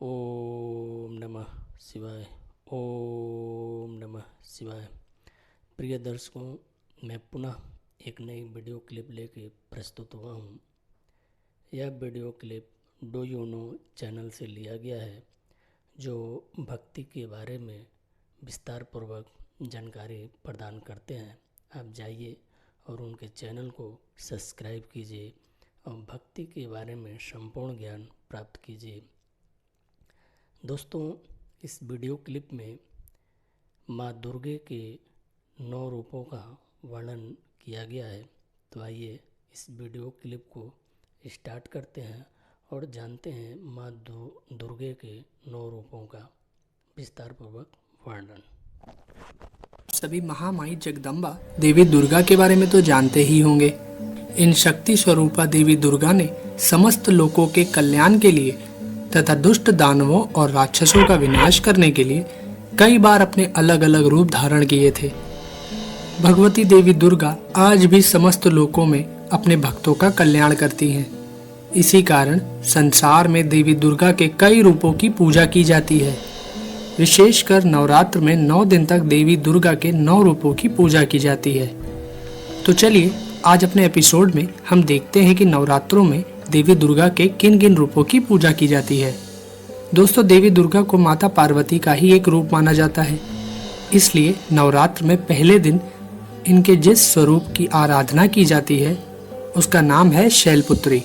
ओम नमः शिवाय। ओम नमः शिवाय। प्रिय दर्शकों, मैं पुनः एक नई वीडियो क्लिप लेके प्रस्तुत हुआ हूँ। यह video clip do you know channel से लिया गया है, जो भक्ति के बारे में विस्तार पूर्वक जानकारी प्रदान करते हैं। आप जाइए और उनके चैनल को सब्सक्राइब कीजिए और भक्ति के बारे में संपूर्ण ज्ञान प्राप्त कीजिए। दोस्तों, इस वीडियो क्लिप में माँ दुर्गे के 9 रूपों का वर्णन किया गया है। तो आइए इस वीडियो क्लिप को स्टार्ट करते हैं और जानते हैं माँ दुर्गे के 9 रूपों का विस्तारपूर्वक वर्णन। सभी महामाई जगदम्बा देवी दुर्गा के बारे में तो जानते ही होंगे। इन शक्ति स्वरूपा देवी दुर्गा ने समस्त लोगों के कल्याण के लिए तथा दुष्ट दानवों और राक्षसों का विनाश करने के लिए कई बार अपने अलग अलग रूप धारण किए थे। भगवती देवी दुर्गा आज भी समस्त लोकों में अपने भक्तों का कल्याण करती हैं। इसी कारण संसार में देवी दुर्गा के कई रूपों की पूजा की जाती है। विशेषकर नवरात्र में 9 दिन तक देवी दुर्गा के 9 रूपों की पूजा की जाती है। तो चलिए आज अपने एपिसोड में हम देखते हैं कि नवरात्रों में देवी दुर्गा के किन किन रूपों की पूजा की जाती है। दोस्तों, देवी दुर्गा को माता पार्वती का ही एक रूप माना जाता है, इसलिए नवरात्र में पहले दिन इनके जिस स्वरूप की आराधना की जाती है उसका नाम है शैलपुत्री।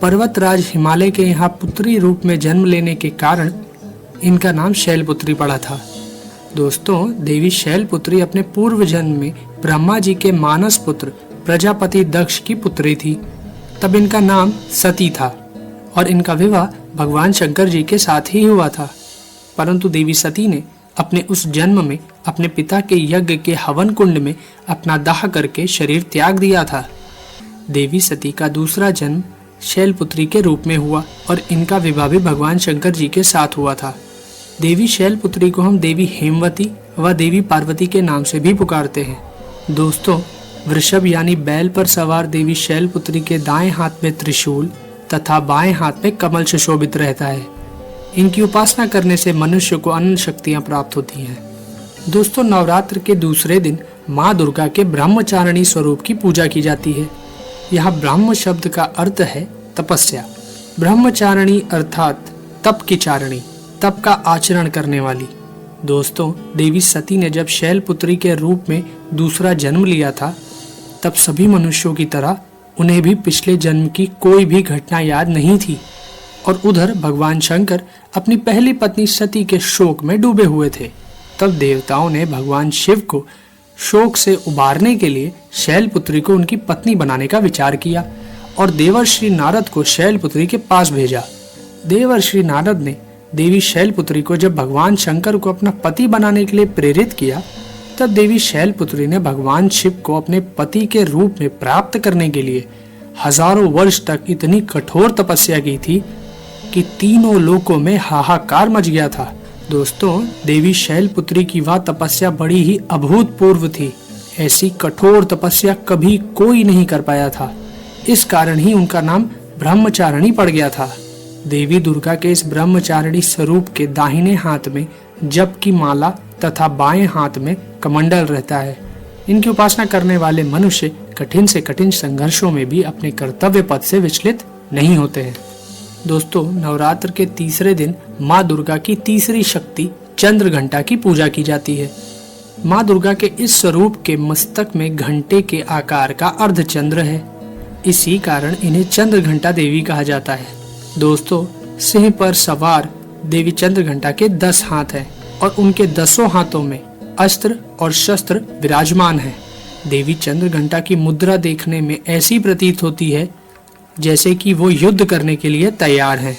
पर्वतराज हिमालय के यहाँ पुत्री रूप में जन्म लेने के कारण इनका नाम शैलपुत्री पड़ा था। दोस्तों, देवी शैलपुत्री अपने पूर्व जन्म में ब्रह्मा जी के मानस पुत्र प्रजापति दक्ष की पुत्री थी। तब इनका नाम सती था और इनका विवाह भगवान शंकर जी के साथ ही हुआ था। परंतु देवी सती ने अपने उस जन्म में अपने पिता के यज्ञ के हवन कुंड में अपना दाह करके शरीर त्याग दिया था। देवी सती का दूसरा जन्म शैलपुत्री के रूप में हुआ और इनका विवाह भी भगवान शंकर जी के साथ हुआ था। देवी शैलपुत्री को हम देवी हेमवती व देवी पार्वती के नाम से भी पुकारते हैं। दोस्तों, वृषभ यानी बैल पर सवार देवी शैलपुत्री के दाएं हाथ में त्रिशूल तथा बाएं हाथ में कमल सुशोभित रहता है। इनकी उपासना करने से मनुष्य को अनंत शक्तियां प्राप्त होती हैं। दोस्तों, नवरात्र के दूसरे दिन माँ दुर्गा के ब्रह्मचारिणी स्वरूप की पूजा की जाती है। यहाँ ब्रह्म शब्द का अर्थ है तपस्या। ब्रह्मचारिणी अर्थात तप की चारिणी, तप का आचरण करने वाली। दोस्तों, देवी सती ने जब शैलपुत्री के रूप में दूसरा जन्म लिया था, तब सभी मनुष्यों की तरह उन्हें भी पिछले जन्म की कोई भी घटना याद नहीं थी और उधर भगवान शंकर अपनी पहली पत्नी सती के शोक में डूबे हुए थे। तब देवताओं ने भगवान शिव को शोक से उबारने के लिए शैलपुत्री को उनकी पत्नी बनाने का विचार किया और देवर्षि नारद को शैलपुत्री के पास भेजा। देवर्षि नारद ने देवी शैलपुत्री को जब भगवान शंकर को अपना पति बनाने के लिए प्रेरित किया, तब देवी शैलपुत्री ने भगवान शिव को अपने पति के रूप में प्राप्त करने के लिए हजारों वर्ष तक इतनी कठोर तपस्या की थी कि तीनों लोकों में हाहाकार मच गया था। दोस्तों, देवी शैलपुत्री की वह तपस्या बड़ी ही अभूतपूर्व थी। ऐसी कठोर तपस्या कभी कोई नहीं कर पाया था। इस कारण ही उनका नाम ब्रह्मचारिणी पड़ गया था। देवी दुर्गा के इस ब्रह्मचारिणी स्वरूप के दाहिने हाथ में जप की माला तथा बाएं हाथ में कमंडल रहता है। इनकी उपासना करने वाले मनुष्य कठिन से कठिन संघर्षों में भी अपने कर्तव्य पथ से विचलित नहीं होते हैं। दोस्तों, नवरात्र के तीसरे दिन माँ दुर्गा की तीसरी शक्ति चंद्र घंटा की पूजा की जाती है। माँ दुर्गा के इस स्वरूप के मस्तक में घंटे के आकार का अर्धचंद्र है। इसी कारण इन्हें चंद्र घंटा देवी कहा जाता है। दोस्तों, सिंह पर सवार देवी चंद्र घंटा के 10 हाथ हैं और उनके 10 हाथों में अस्त्र और शस्त्र विराजमान हैं। देवी चंद्र घंटा की मुद्रा देखने में ऐसी प्रतीत होती है जैसे कि वो युद्ध करने के लिए तैयार हैं।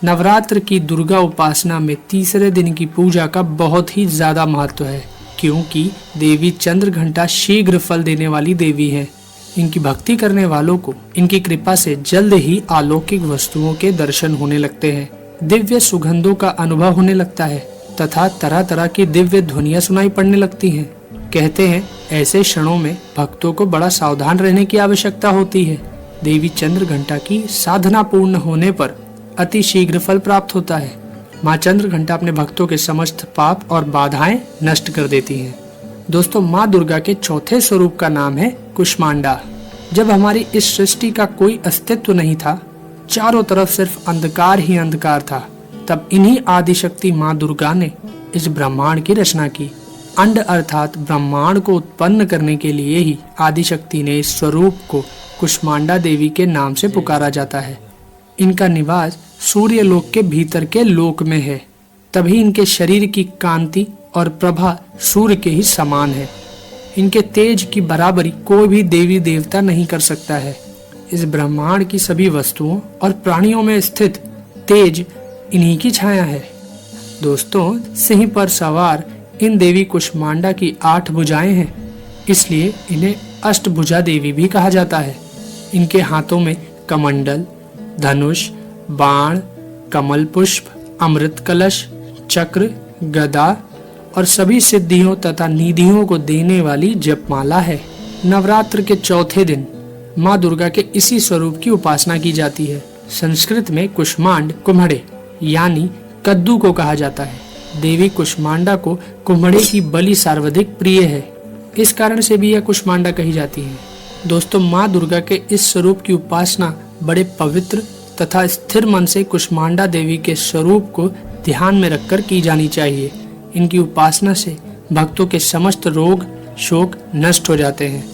नवरात्र की दुर्गा उपासना में तीसरे दिन की पूजा का बहुत ही ज्यादा महत्व है, क्योंकि देवी चंद्र घंटा शीघ्र फल देने वाली देवी है। इनकी भक्ति करने वालों को इनकी कृपा से जल्द ही अलौकिक वस्तुओं के दर्शन होने लगते हैं, दिव्य सुगंधों का अनुभव होने लगता है तथा तरह तरह की दिव्य ध्वनियां सुनाई पड़ने लगती हैं। कहते हैं ऐसे क्षणों में भक्तों को बड़ा सावधान रहने की आवश्यकता होती है। देवी चंद्र घंटा की साधना पूर्ण होने पर अति शीघ्र फल प्राप्त होता है। माँ चंद्रघंटा अपने भक्तों के समस्त पाप और बाधाएं नष्ट कर देती हैं। दोस्तों, माँ दुर्गा के चौथे स्वरूप का नाम है कुष्मांडा। जब हमारी इस सृष्टि का कोई अस्तित्व नहीं था, चारों तरफ सिर्फ अंधकार ही अंधकार था, तब इन्हीं आदिशक्ति माँ दुर्गा ने इस ब्रह्मांड की रचना की। अंड अर्थात ब्रह्मांड को उत्पन्न करने के लिए ही आदिशक्ति ने इस स्वरूप को कुष्मांडा देवी के नाम से पुकारा जाता है। इनका निवास सूर्य लोक के भीतर के लोक में है, तभी इनके शरीर की कांति और प्रभा सूर्य के ही समान है। इनके तेज की बराबरी कोई भी देवी देवता नहीं कर सकता है। इस ब्रह्मांड की सभी वस्तुओं और प्राणियों में स्थित तेज इन्हीं की छाया है। दोस्तों, सिंह पर सवार इन देवी कुष्मांडा की 8 भुजाएं हैं, इसलिए इन्हें अष्टभुजा देवी भी कहा जाता है। इनके हाथों में कमंडल, धनुष, बाण, कमल पुष्प, अमृत कलश, चक्र, गदा और सभी सिद्धियों तथा निधियों को देने वाली जपमाला है। नवरात्र के चौथे दिन माँ दुर्गा के इसी स्वरूप की उपासना की जाती है। संस्कृत में कुष्मांड कुम्हड़े यानी कद्दू को कहा जाता है। देवी कुष्मांडा को कुम्हड़े की बलि सर्वाधिक प्रिय है, इस कारण से भी यह कुष्मांडा कही जाती है। दोस्तों, माँ दुर्गा के इस स्वरूप की उपासना बड़े पवित्र तथा स्थिर मन से कुष्मांडा देवी के स्वरूप को ध्यान में रखकर की जानी चाहिए। इनकी उपासना से भक्तों के समस्त रोग शोक नष्ट हो जाते हैं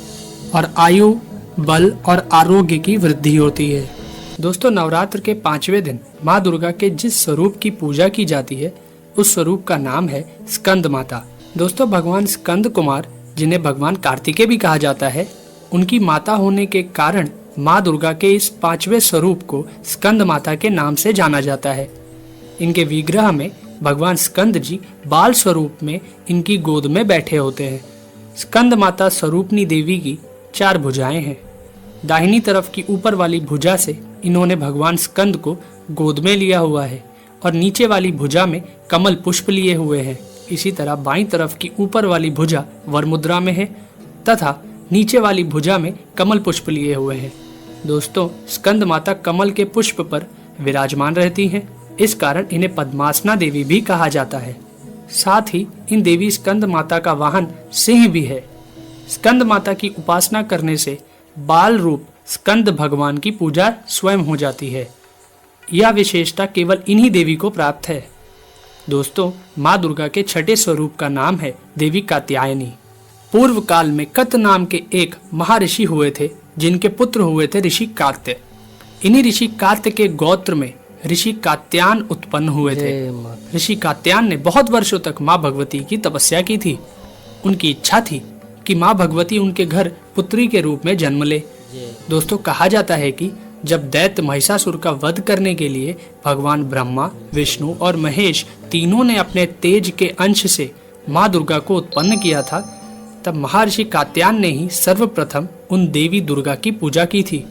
और आयु, बल और आरोग्य की वृद्धि होती है। दोस्तों, नवरात्र के 5वें दिन माँ दुर्गा के जिस स्वरूप की पूजा की जाती है उस स्वरूप का नाम है स्कंद माता। दोस्तों, भगवान स्कंद कुमार, जिन्हें भगवान कार्तिकेय भी कहा जाता है, उनकी माता होने के कारण माँ दुर्गा के इस 5वें स्वरूप को स्कंद माता के नाम से जाना जाता है। इनके विग्रह में भगवान स्कंद जी बाल स्वरूप में इनकी गोद में बैठे होते हैं। स्कंद माता स्वरूपनी देवी की 4 भुजाएं हैं। दाहिनी तरफ की ऊपर वाली भुजा से इन्होंने भगवान स्कंद को गोद में लिया हुआ है और नीचे वाली भुजा में कमल पुष्प लिए हुए हैं। इसी तरह बाईं तरफ की ऊपर वाली भुजा वर मुद्रा में है तथा नीचे वाली भुजा में कमल पुष्प लिए हुए हैं। दोस्तों, स्कंद माता कमल के पुष्प पर विराजमान रहती हैं, इस कारण इन्हें पद्मासना देवी भी कहा जाता है। साथ ही इन देवी स्कंद माता का वाहन सिंह भी है। स्कंद माता की उपासना करने से बाल रूप स्कंद भगवान की पूजा स्वयं हो जाती है। यह विशेषता केवल इन्हीं देवी को प्राप्त है। दोस्तों, माँ दुर्गा के 6ठे स्वरूप का नाम है देवी कात्यायनी। पूर्व काल में कत नाम के एक महर्षि हुए थे, जिनके पुत्र हुए थे ऋषि कात्य। इन्हीं ऋषि कात्य के गोत्र में ऋषि कात्यायन उत्पन्न हुए थे। ऋषि कात्यायन ने बहुत वर्षों तक माँ भगवती की तपस्या की थी। उनकी इच्छा थी कि माँ भगवती उनके घर पुत्री के रूप में जन्म ले। दोस्तों, कहा जाता है कि जब दैत्य महिषासुर का वध करने के लिए भगवान ब्रह्मा, विष्णु और महेश तीनों ने अपने तेज के अंश से माँ दुर्गा को उत्पन्न किया था, तब महर्षि कात्यायन ने ही सर्वप्रथम उन देवी दुर्गा की पूजा की थी।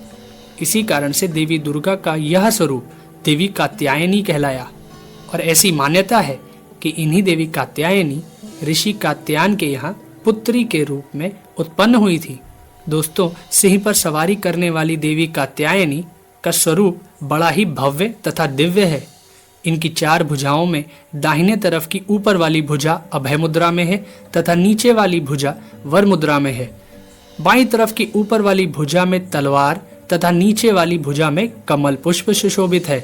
इसी कारण से देवी दुर्गा का यह स्वरूप देवी कात्यायनी कहलाया और ऐसी मान्यता है कि इन्हीं देवी कात्यायनी ऋषि कात्यायन के यहाँ पुत्री के रूप में उत्पन्न हुई थी। दोस्तों, सिंह पर सवारी करने वाली देवी कात्यायनी का स्वरूप बड़ा ही भव्य तथा दिव्य है। इनकी 4 भुजाओं में दाहिने तरफ की ऊपर वाली भुजा अभय मुद्रा में है तथा नीचे वाली भुजा वर मुद्रा में है। बाईं तरफ की ऊपर वाली भुजा में तलवार तथा नीचे वाली भुजा में कमल पुष्प सुशोभित है।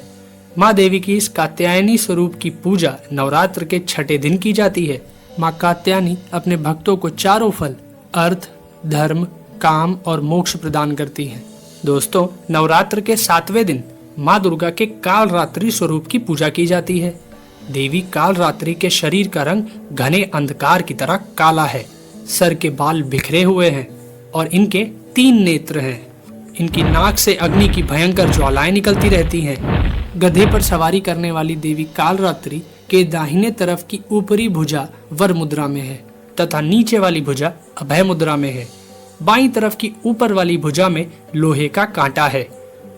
माँ देवी की इस कात्यायनी स्वरूप की पूजा नवरात्र के 6ठे दिन की जाती है। माँ कात्यायनी अपने भक्तों को 4 फल अर्थ, धर्म, काम और मोक्ष प्रदान करती है। दोस्तों, नवरात्र के 7वें दिन माँ दुर्गा के कालरात्रि स्वरूप की पूजा की जाती है। देवी कालरात्रि के शरीर का रंग घने अंधकार की तरह काला है। सर के बाल बिखरे हुए हैं और इनके 3 नेत्र हैं। इनकी नाक से अग्नि की भयंकर ज्वालाएं निकलती रहती हैं। गधे पर सवारी करने वाली देवी कालरात्रि के दाहिने तरफ की ऊपरी भुजा वर मुद्रा में है तथा नीचे वाली भुजा अभय मुद्रा में है। बाईं तरफ की ऊपर वाली भुजा में लोहे का कांटा है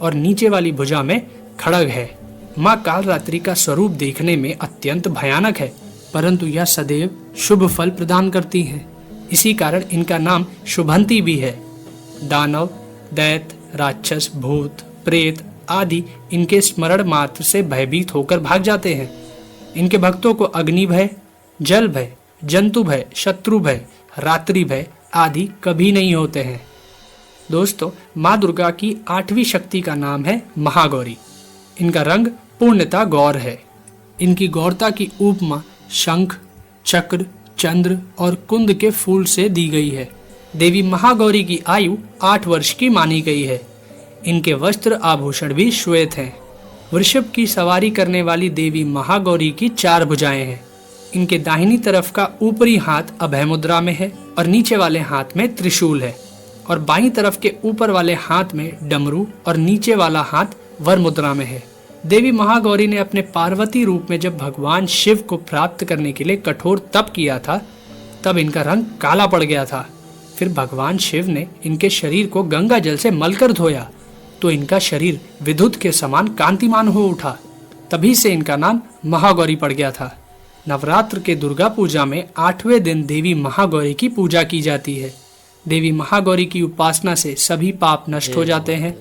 और नीचे वाली भुजा में खड़ग है। माँ कालरात्रि का स्वरूप देखने में अत्यंत भयानक है, परंतु यह सदैव शुभ फल प्रदान करती हैं। इसी कारण इनका नाम शुभंती भी है। दानव, दैत्य, राक्षस, भूत, प्रेत आदि इनके स्मरण मात्र से भयभीत होकर भाग जाते हैं। इनके भक्तों को अग्नि भय, जल भय, जंतु भय, शत्रु भय, रात्रि भय आदि कभी नहीं होते हैं। दोस्तों, माँ दुर्गा की 8वीं शक्ति का नाम है महागौरी। इनका रंग पूर्णतः गौर है। इनकी गौरता की उपमा शंख, चक्र, चंद्र और कुंद के फूल से दी गई है। देवी महागौरी की आयु 8 वर्ष की मानी गई है। इनके वस्त्र आभूषण भी श्वेत हैं। वृषभ की सवारी करने वाली देवी महागौरी की 4 भुजाएं हैं। इनके दाहिनी तरफ का ऊपरी हाथ अभय मुद्रा में है और नीचे वाले हाथ में त्रिशूल है, और बाईं तरफ के ऊपर वाले हाथ में डमरू और नीचे वाला हाथ वर मुद्रा में है। देवी महागौरी ने अपने पार्वती रूप में जब भगवान शिव को प्राप्त करने के लिए कठोर तप किया था, तब इनका रंग काला पड़ गया था। फिर भगवान शिव ने इनके शरीर को गंगा जल से मलकर धोया, तो इनका शरीर विद्युत के समान कांतिमान हो उठा। तभी से इनका नाम महागौरी पड़ गया था। नवरात्र के दुर्गा पूजा में 8वें दिन देवी महागौरी की पूजा की जाती है। देवी महागौरी की उपासना से सभी पाप नष्ट हो जाते हैं।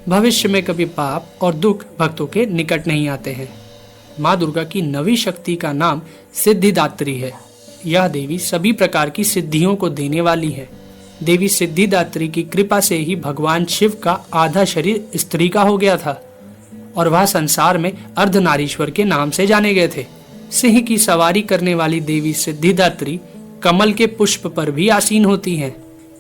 भविष्य में कभी पाप और दुख भक्तों के निकट नहीं आते हैं। माँ दुर्गा की 9वीं शक्ति का नाम सिद्धिदात्री है। यह देवी सभी प्रकार की सिद्धियों को देने वाली है। देवी सिद्धिदात्री की कृपा से ही भगवान शिव का आधा शरीर स्त्री का हो गया था और वह संसार में अर्धनारीश्वर के नाम से जाने गए थे। सिंह की सवारी करने वाली देवी सिद्धिदात्री कमल के पुष्प पर भी आसीन होती हैं।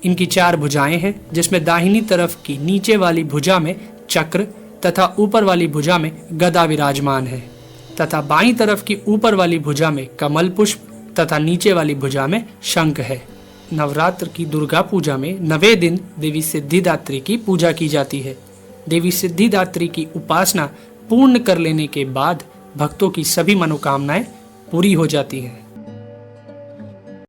इनकी 4 भुजाएं हैं, जिसमें दाहिनी तरफ की नीचे वाली भुजा में चक्र तथा ऊपर वाली भुजा में गदा विराजमान है, तथा बाईं तरफ की ऊपर वाली भुजा में कमल पुष्प तथा नीचे वाली भुजा में शंख है। नवरात्र की दुर्गा पूजा में 9वें दिन देवी सिद्धिदात्री की पूजा की जाती है। देवी सिद्धिदात्री की उपासना पूर्ण कर लेने के बाद भक्तों की सभी मनोकामनाएं पूरी हो जाती हैं।